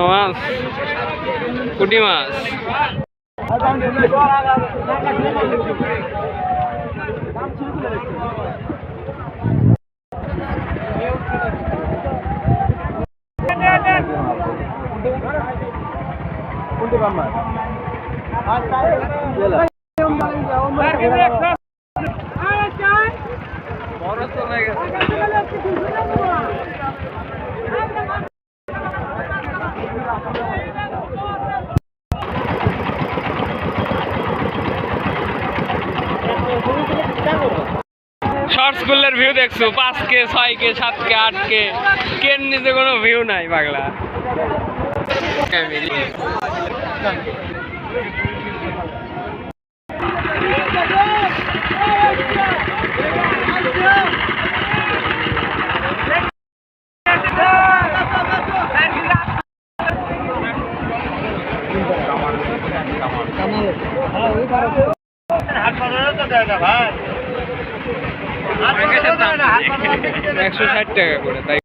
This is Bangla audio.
মাছ পুঁটি মাছ শর্ট স্কুলের ভিউ দেখছো 5K 6K 7K 8K কেন নিচে কোনো ভিউ নাই পাগলা ভাই 160 টাকা করে তাই